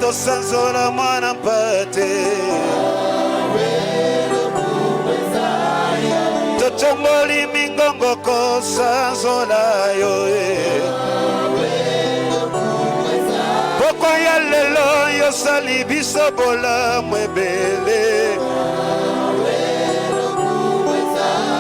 tosanzola mwana mpate totomboli mingongo kosanzola yo poko ya lelo yosali biso bolamu ebele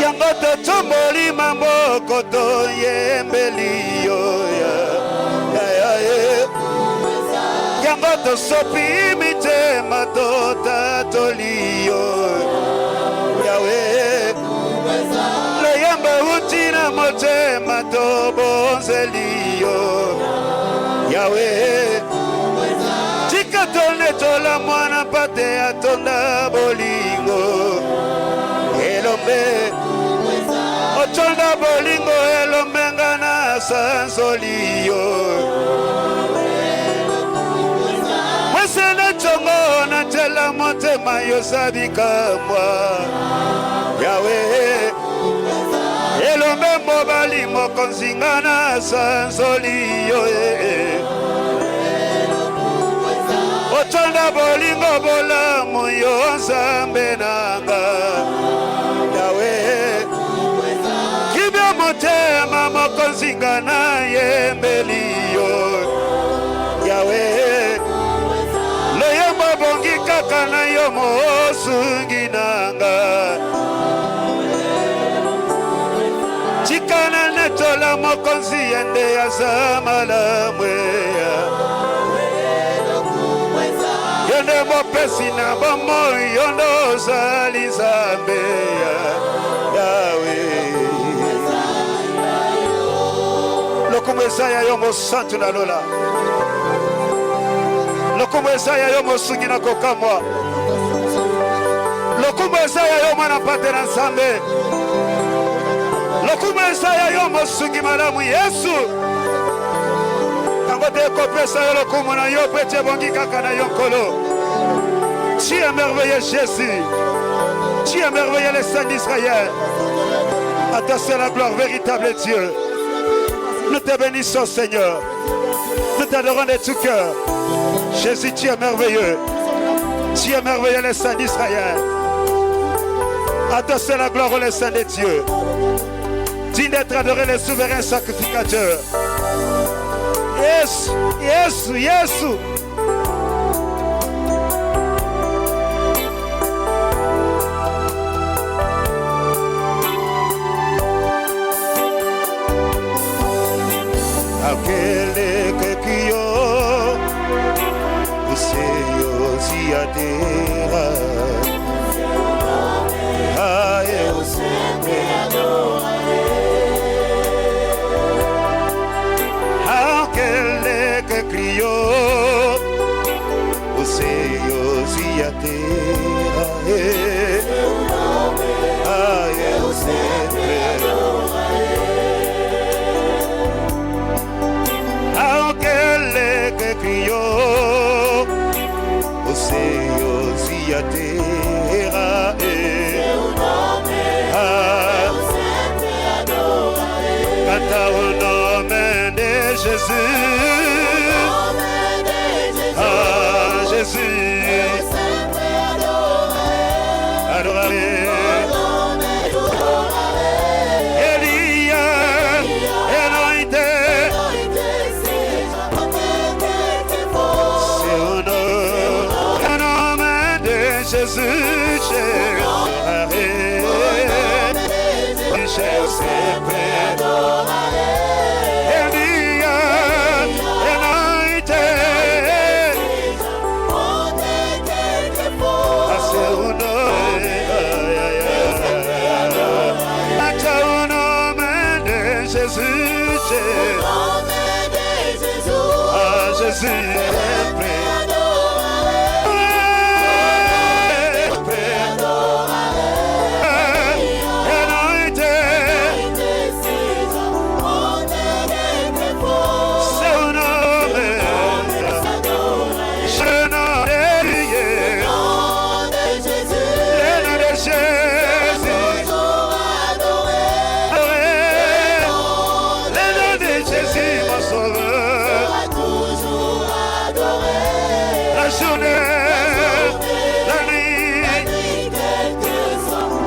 yango totomboli maboko toyembeli yo yango tosopi mitema totatoli yo yawe loyembe uti na motema tobonzeli yo yawe tika tonetola mwana mpate atonda bolingo elombe otonda bolingo elombenga na sanzoli yo mwesene tongo na tela motema yosabikamwa yawe elombe mobali mokonzinga na sanzoli yo otonda bolingo bolamu yo nzambe nanga yawe kibya motema mokonzinga na yembeli yo yawe loyembo bongi kaka na yo mosungi nanga chikana netola mokonzi yende aza malamwe yende mopesi na bomoi yondo ozali nzambe yawe lokumu eza ya yo mosantu na lola lokumu eza ya yo mosungi na kokamwa lokumu eza ya yo mwana mpate na nzambe lokumu eza ya yo mosungi malamu Yesu yango te kopesa yo lokumu na yo pe tebongi kaka na yo nkolo. Tu es merveilleux Jésus, tu es merveilleux le Saint d'Israël. À ta seule la gloire, véritable Dieu. Nous te bénissons Seigneur, nous t'adorons de tout cœur. Jésus, tu es merveilleux, tu es merveilleux le Saint d'Israël. À ta seule la gloire, le Saint de Dieu. Digne d'être adoré le souverain sacrificateur. Yesu, Yesu, Yesu. Akele kekio useyo ziadera aye useme akele kekio useyo ziadera aye useme Criou, o Senhor se aterra. Seu nome eu sempre adorarei. Canta o nome de Jesus. Ah, Jesus. Eu sempre adorarei. Adorarei. Jesus, eu sempre adorarei. Elia, anoite, onde quer que for, a seu nome, até o nome de Jesus, a Jesus sempre. journée, la nuit,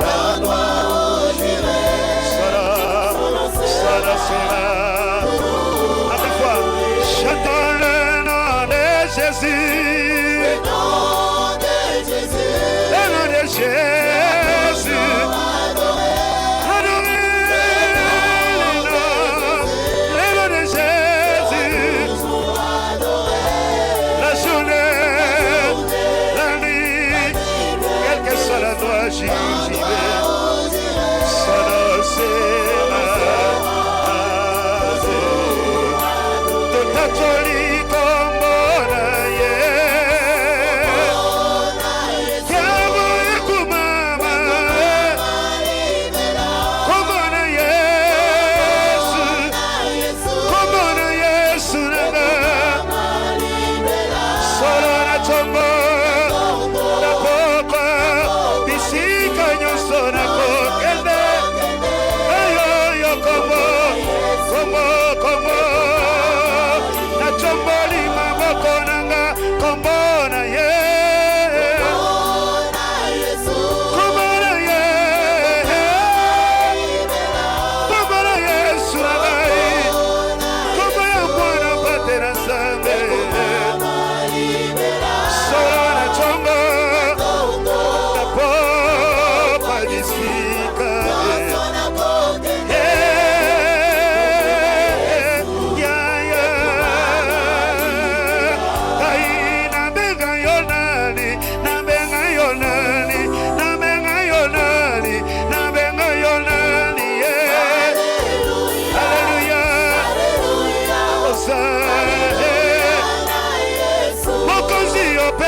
la gloire sera. Après fois, chantons le nom de Jésus. le nom de Jésus, Le nom de Jésus. Adorez le nom de Jésus. La journée, la nuit, quelle que soit la noix, j'y vais. Son nom sera Totacholi kombona ye. Kiabu kumama. Kombona Yesu. Kombona Yesu nanga. Solo na chombo. Na poko. Bisika nyuso na kokende. Ayo yo kombo. Kombo kombo. Na chomboli maboko nanga. Kombo na ye. Kombo na ye. Kombo na Yesu nanga. Kombo ya mwana patera zambe. Solo na chombo. Na popa disika.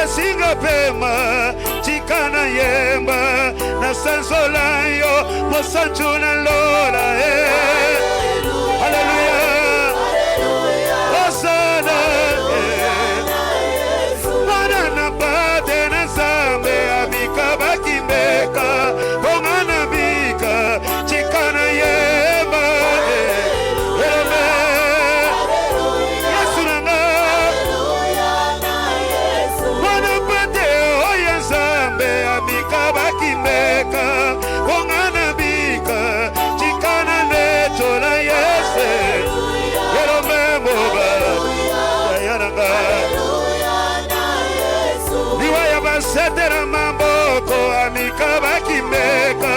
Singa pema chikana yemba na sanzola yo mosanchuna lola haleluya Hosanna mana na bade na zambe abika bakimbeka bongana bika chikana yemba Yesu nanga Bakimbeka, Bongana Bika, Chikana Netola Yese, Yerome Moba, Yananga, Niwaya Basetera Mamboko, Amika Bakimbeka,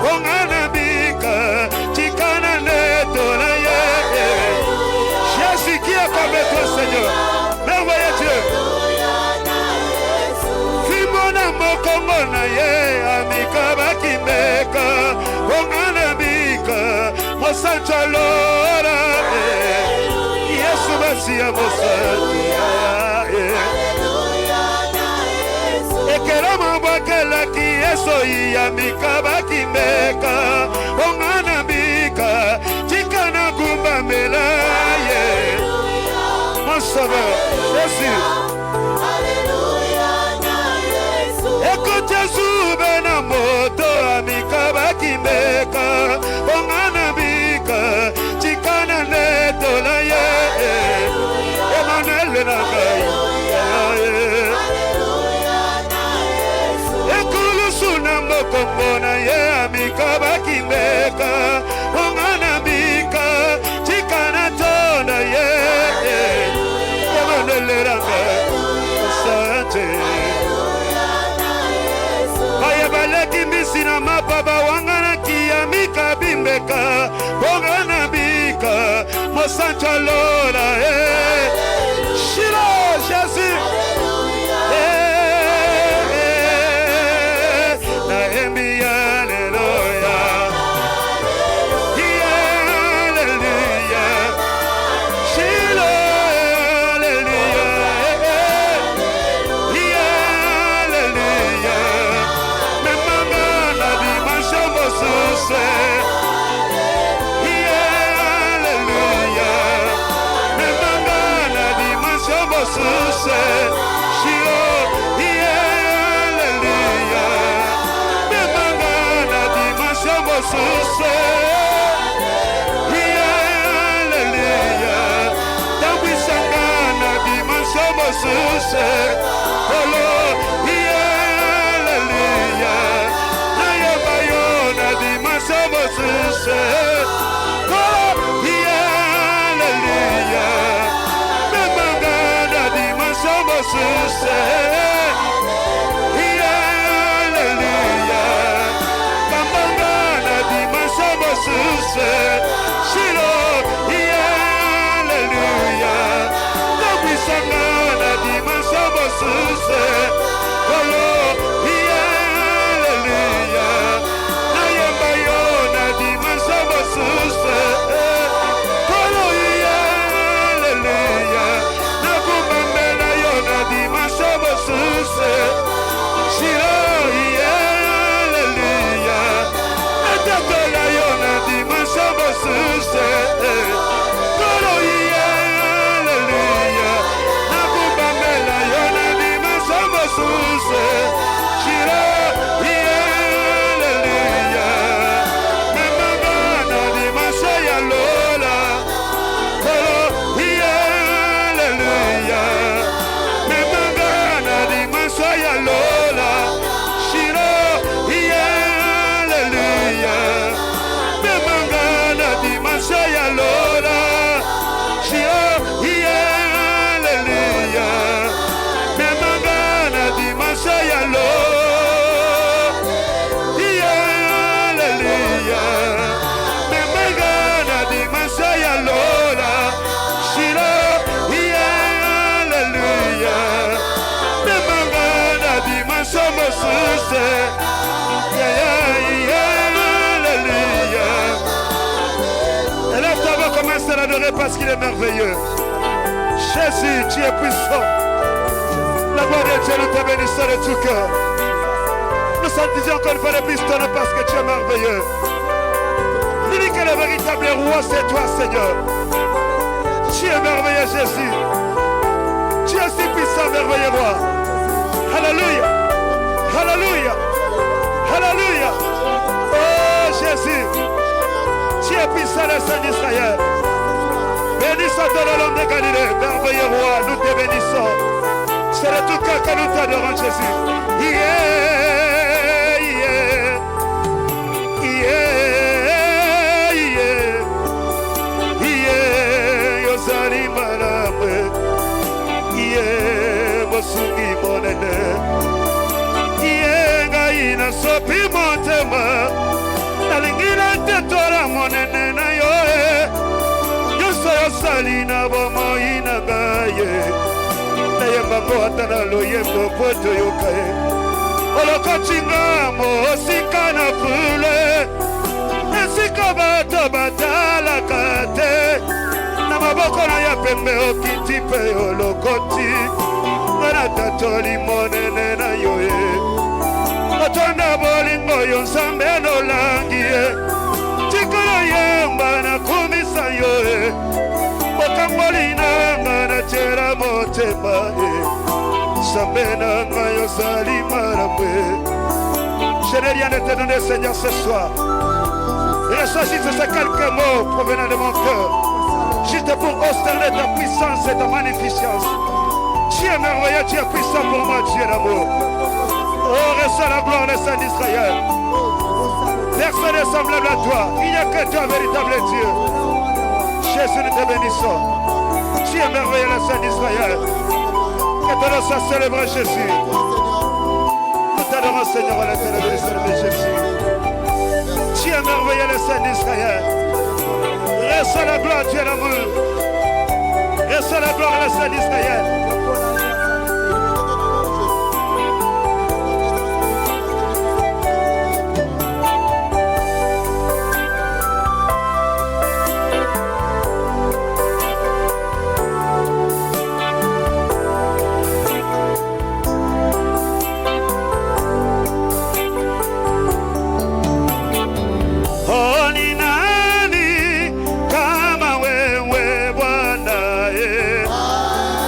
Bongana Bika, Chikana Netola Yese. Jésus qui est avec toi, Seigneur, merveilleux Dieu. Mokongona ye amika bakimbeka bongana bika mosancha lora Yesu basia mosancha ekera mabakela ki Yesu yamika bakimbeka bongana bika chikana gumba melaye Mosava Jésus. Jésus bena moto amika bakimbeka bongana bika chikana netola ye Emmanuel na kai ekulu suna mbokongona ye amika bakimbeka bongana bika chikana tonda ye Emmanuel na kai sante Baleki misina mapaba wangana kiamika bimbeka bongana bika mosancha lola Shiro Jésus na embi haleluya haleluya Shiro haleluya haleluya Hallelujah. Élève ta voix, commence à l'adorer parce qu'il est merveilleux. Jésus, tu es puissant. La gloire de Dieu, nous te bénissons de tout cœur. Nous sanctifions encore une fois de plus ton nom parce que tu es merveilleux. L'unique et le véritable roi, c'est toi, Seigneur. Tu es merveilleux, Jésus. Tu es si puissant, merveilleux roi. Alléluia. Alléluia. Alléluia. Oh Jésus, tu es puissant, le Saint d'Israël. Bénissons ton l'homme de Galilée, merveilleux roi, nous te bénissons. C'est de tout cœur que nous t'adorons, Jésus. Yeah, yeah, yeah, yeah, yeah, Yosari Marame, yeah, Mosungi Monene. Ina sopi montema nalingina tetora monene na yoe yoso yosalina bomo ina gaye nayemba koatana loyembo poto yokae olokochinga mo osika na fule esika bato batalaka te na maboko na ya pembe okiti pe olokoti ngana tatoli monene na yoe Otonda bolingo yo nzambe nolangie Tikolo yemba na kumisa yoe Okamboli nanga na tera motema Nzambe nanga yo zali maramwe. Je n'ai rien à te donner, Seigneur, ce soir. Ressuscite ces quelques mots provenant de mon cœur juste pour observer ta puissance et ta magnificence. Tu es merveilleux, tu es puissant pour moi, tu es l'amour. Oh, reçois la gloire, le Saint d'Israël. Personne n'est semblable à toi. Il n'y a que toi, véritable Dieu. Jésus, nous te bénissons. Tu es merveilleux, le Saint d'Israël. Que ton nom soit célébré, Jésus. Nous t'adorons, Seigneur, à la télévision de Jésus. Tu es merveilleux, le Saint d'Israël. Reçois la gloire, tu es l'amour. Reçois la gloire, le Saint d'Israël.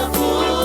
Hakuna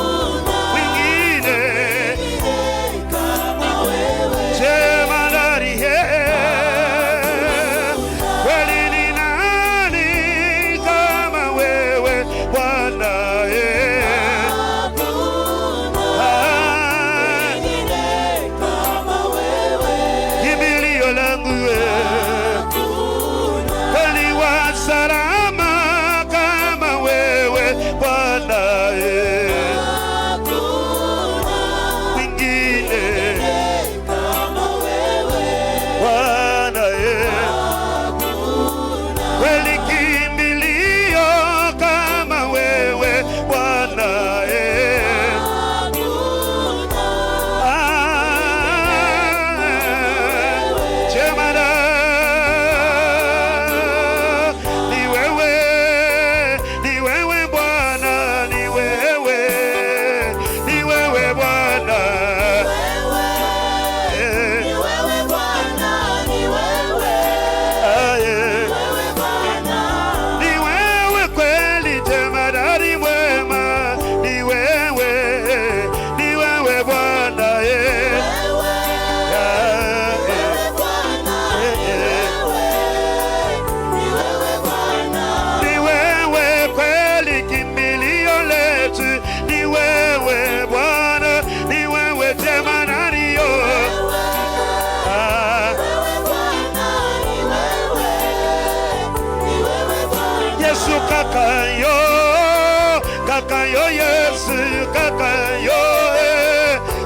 kakayo Yesu,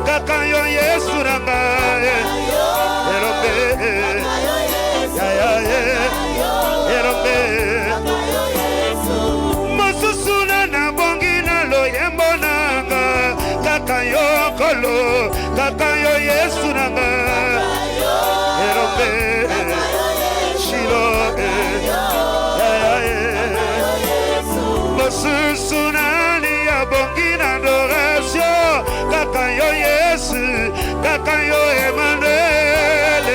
kakayo Yesu nanga, erobe, erobe, mosusuna na bongi na loyembo nanga, kakayo kolo, kakayo Yesu nanga, erobe, shilo, mosusunani ya bongi na adoration, kakayo Yesu, kakayo Emmanuel,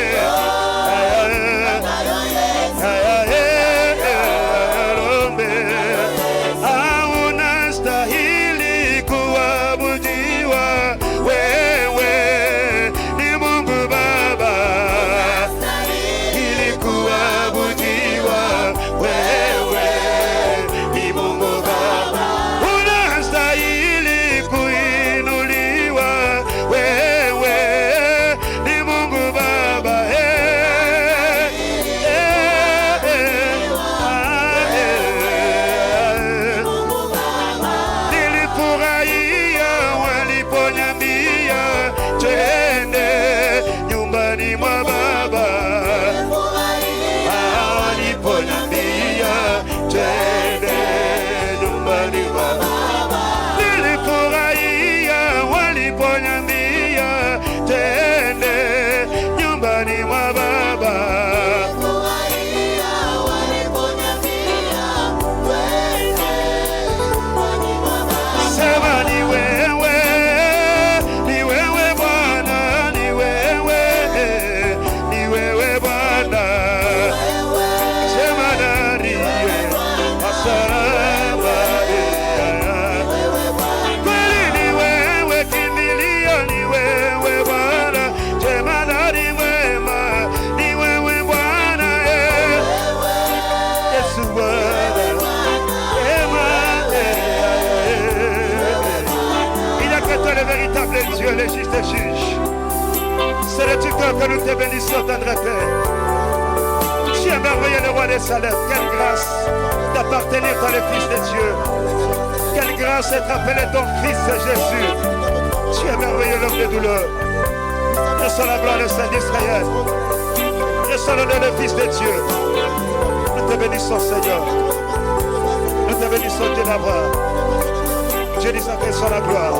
hauna stahili kuabudiwa, wewe ni Mungu Baba, ili kuabudiwa, wewe ni Mungu Baba, unastahili kuinuliwa, wewe ni Mungu Baba, nilifurahia waliponiambia twende nyumbani mwa Baba, waliponiambia twende nyumbani mwa Baba, nilifurahia waliponiambia twende nyumbani mwa Baba. Sema ni wewe Bwana, ni wewe Bwana, sema nani asaba, kweli ni wewe kimbilio, ni wewe Bwana, sema nani mwema, ni wewe Bwana, Yesu Bwana, il a que toi le véritable Dieu, le juste juge. C'est de tout cœur que nous te bénissons, tendre Père. Tu es merveilleux, le roi des salaires. Quelle grâce d'appartenir dans le Fils de Dieu. Quelle grâce d'être appelé ton Fils Jésus. Tu es merveilleux, l'homme de douleur. Reçois la gloire, le Saint d'Israël. Reçois l'honneur, le Fils de Dieu. Nous te bénissons, Seigneur. Nous te bénissons, Dieu d'avoir. Dieu disant que soit la gloire.